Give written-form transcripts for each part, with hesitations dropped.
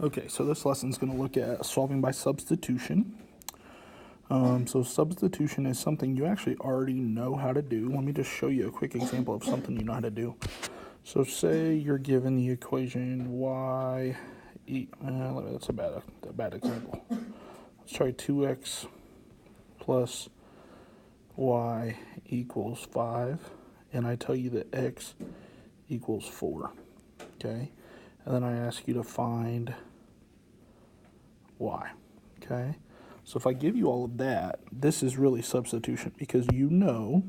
Okay, so this lesson is going to look at solving by substitution. So substitution is something you actually already know how to do. Let me just show you a quick example of something you know how to do. So say you're given the equation y, that's a bad example. Let's try 2x plus y equals 5, and I tell you that x equals 4, okay? And then I ask you to find y, okay? So if I give you all of that, this is really substitution because you know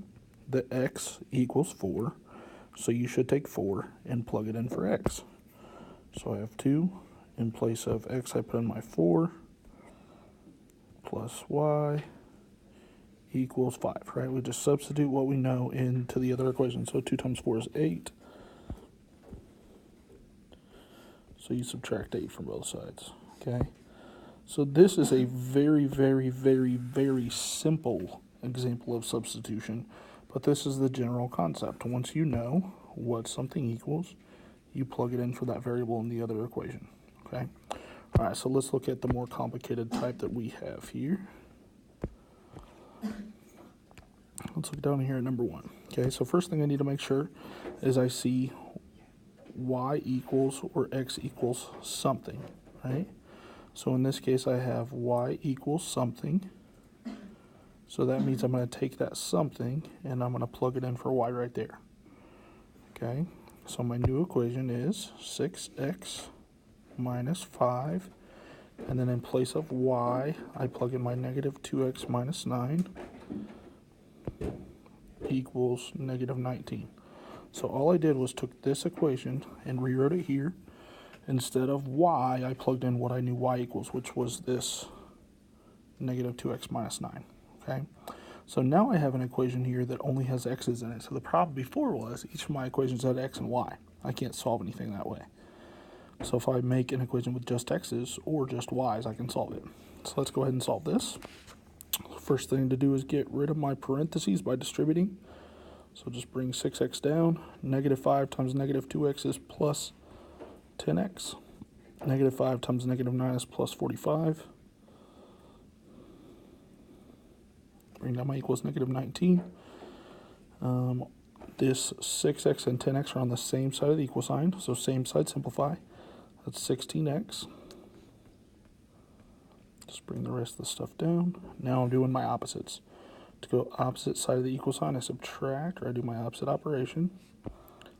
that x equals 4, so you should take 4 and plug it in for x. So I have 2. In place of x, I put in my 4 plus y equals 5, right? We just substitute what we know into the other equation. So 2 times 4 is 8. So you subtract 8 from both sides, okay? So this is a very, very, very, very simple example of substitution, but this is the general concept. Once you know what something equals, you plug it in for that variable in the other equation, okay? All right, so let's look at the more complicated type that we have here. Let's look down here at number 1. Okay, so first thing I need to make sure is I see y equals or x equals something, right? So in this case, I have y equals something. So that means I'm going to take that something and I'm going to plug it in for y right there. Okay, so my new equation is 6x minus 5. And then in place of y, I plug in my negative 2x minus 9 equals negative 19. So all I did was took this equation and rewrote it here. Instead of y, I plugged in what I knew y equals, which was this negative 2x minus 9, okay? So now I have an equation here that only has x's in it. So the problem before was each of my equations had x and y. I can't solve anything that way. So if I make an equation with just x's or just y's, I can solve it. So let's go ahead and solve this. First thing to do is get rid of my parentheses by distributing. So just bring 6x down. Negative 5 times negative 2x is plus 10x. Negative 5 times negative 9 is plus 45. Bring down my equals negative 19. This 6x and 10x are on the same side of the equal sign, so same side simplify. That's 16x. Just bring the rest of the stuff down. Now I'm doing my opposites. To go opposite side of the equal sign, I subtract, or I do my opposite operation.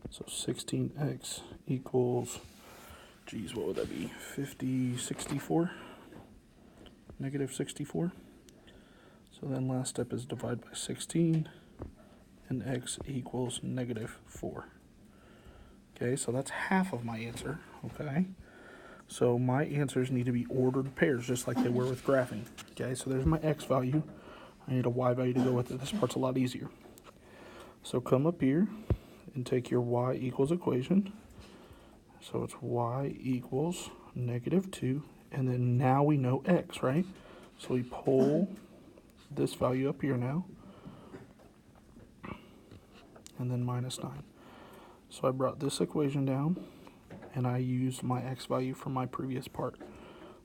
So 16x equals, geez, what would that be? 64? Negative 64. So then last step is divide by 16, and x equals negative 4. Okay, so that's half of my answer, okay? So my answers need to be ordered pairs, just like they were with graphing. Okay, so there's my x value. I need a y value to go with it. This part's a lot easier. So come up here and take your y equals equation. So it's y equals negative 2. And then now we know x, right? So we pull this value up here now. And then minus 9. So I brought this equation down, and I used my x value from my previous part.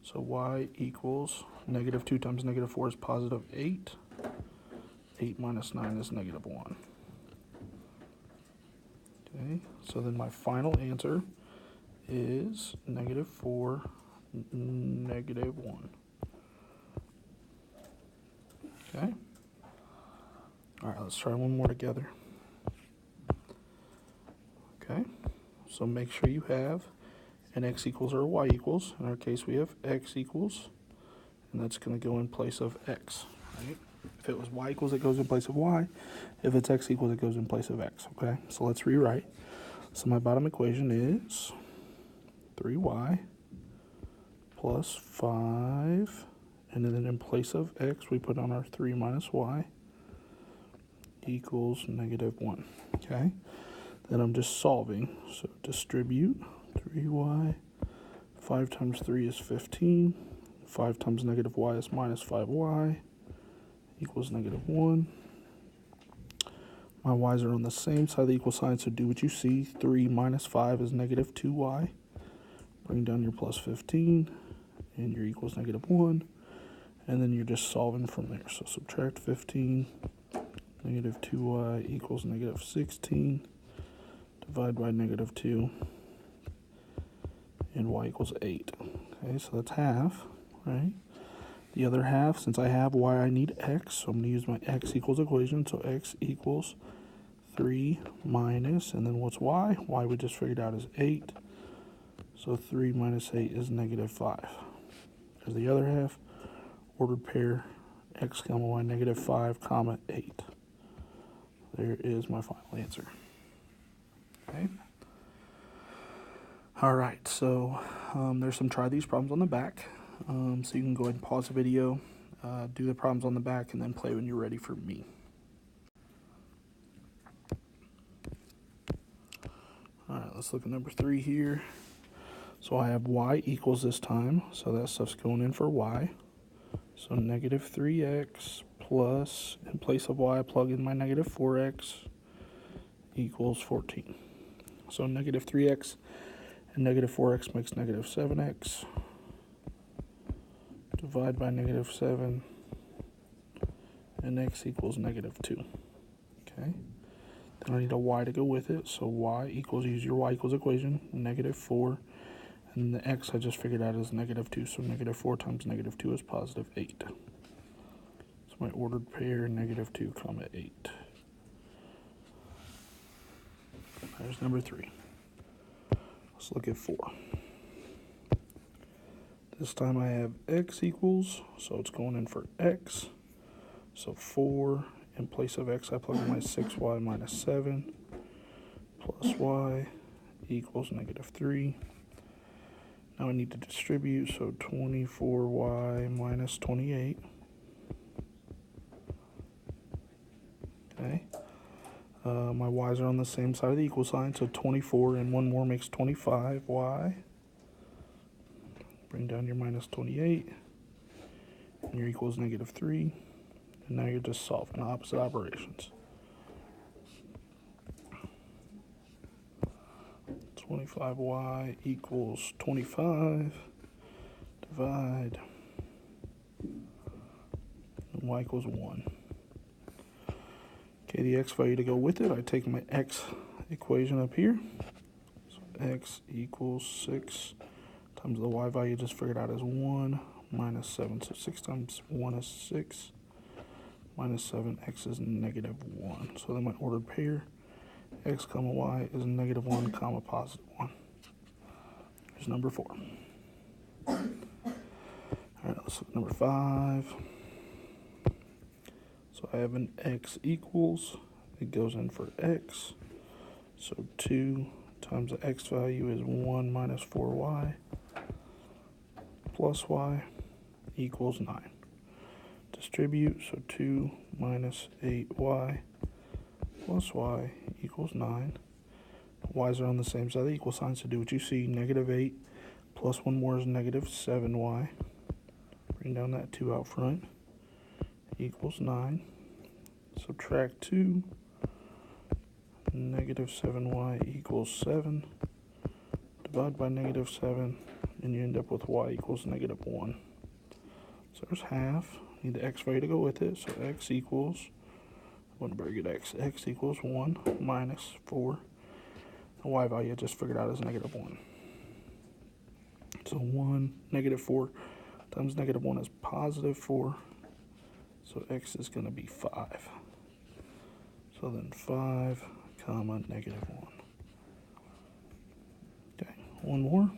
So y equals negative 2 times negative 4 is positive 8. 8 minus 9 is negative 1. Okay, so then my final answer is negative 4, negative 1. Okay. All right, let's try one more together. Okay, so make sure you have an x equals or a y equals. In our case, we have x equals, and that's going to go in place of x, right? If it was y equals, it goes in place of y. If it's x equals, it goes in place of x, okay? So let's rewrite. So my bottom equation is 3y plus 5, and then in place of x, we put on our 3 minus y equals negative 1, okay? Then I'm just solving. So distribute 3y. 5 times 3 is 15. 5 times negative y is minus 5y equals negative 1. My y's are on the same side of the equal sign, so do what you see. 3 minus 5 is negative 2y. Bring down your plus 15, and your equals -1, and then you're just solving from there. So subtract 15, -2y equals -16, divide by -2, and y equals 8. Okay, so that's half, right? The other half, since I have y, I need x, so I'm going to use my x equals equation. So x equals 3 minus, and then what's y? Y we just figured out is 8. So 3 minus 8 is -5. There's the other half, ordered pair, x comma y, -5 comma 8. There is my final answer. Okay. All right, so there's some try these problems on the back. So you can go ahead and pause the video, do the problems on the back, and then play when you're ready for me. All right, let's look at number 3 here. So I have y equals this time, so that stuff's going in for y. So -3x plus, in place of y, I plug in my -4x equals 14. So -3x and -4x makes -7x. Divide by -7, and x equals -2. Okay. Then I need a y to go with it, so y equals, use your y equals equation, -4, and the x I just figured out is -2, so -4 times -2 is +8. So my ordered pair, -2 comma 8. There's number 3. Let's look at 4. This time I have x equals, so it's going in for x. So 4, in place of x, I plug in my 6y minus 7 plus y equals -3. Now I need to distribute, so 24y minus 28. Okay. My y's are on the same side of the equal sign, so 24 and one more makes 25y. Bring down your minus 28, and your equals -3. And now you're just solving opposite operations. 25y equals 25, divide, and y equals 1. Okay, the x value to go with it, I take my x equation up here. So x equals 6 times the y value just figured out is 1 minus 7. So 6 times 1 is 6. Minus 7, x is -1. So then my ordered pair, x comma y is -1 comma +1. Here's number 4. All right, let's look at number 5. So I have an x equals, it goes in for x. So 2 times the x value is 1 minus 4y plus y equals 9. Distribute, so 2 minus 8y plus y equals 9. Y's are on the same side of the equal sign, so do what you see. -8 plus 1 more is -7y. Bring down that 2 out front. Equals 9. Subtract 2. -7y equals 7. Divide by -7, and you end up with y equals -1. So there's half. Need the x value to go with it, so x equals, one very good x equals 1 minus 4. The y value I just figured out is -1. So 1, -4 times -1 is +4. So x is going to be 5. So then 5 comma -1. Okay, one more.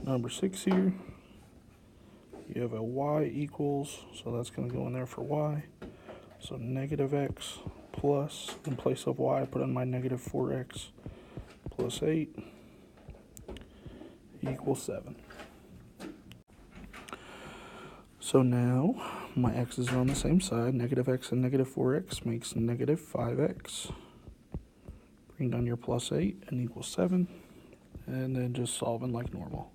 Number 6 here. You have a y equals, so that's going to go in there for y. So -x plus, in place of y, I put in my -4x plus 8 equals 7. So now my x's are on the same side. -x and -4x makes -5x. Bring down your plus 8 and equals 7. And then just solving like normal.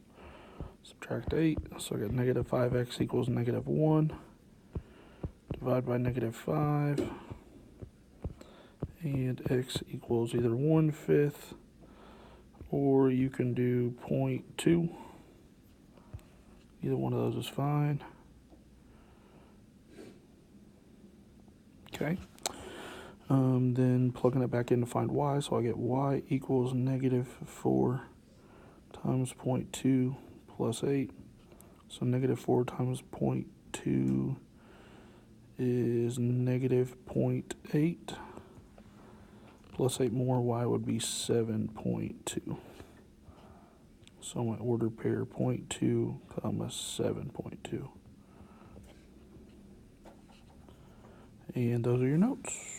Subtract 8, so I get -5x equals -1. Divide by -5. And x equals either 1/5 or you can do 0.2. Either one of those is fine. Okay. Then plugging it back in to find y, so I get y equals negative 4 times 0.2 plus 8. So negative 4 times 0.2 is negative 0.8. Plus 8 more, y would be 7.2. So my order pair 0.2, comma 7.2. And those are your notes.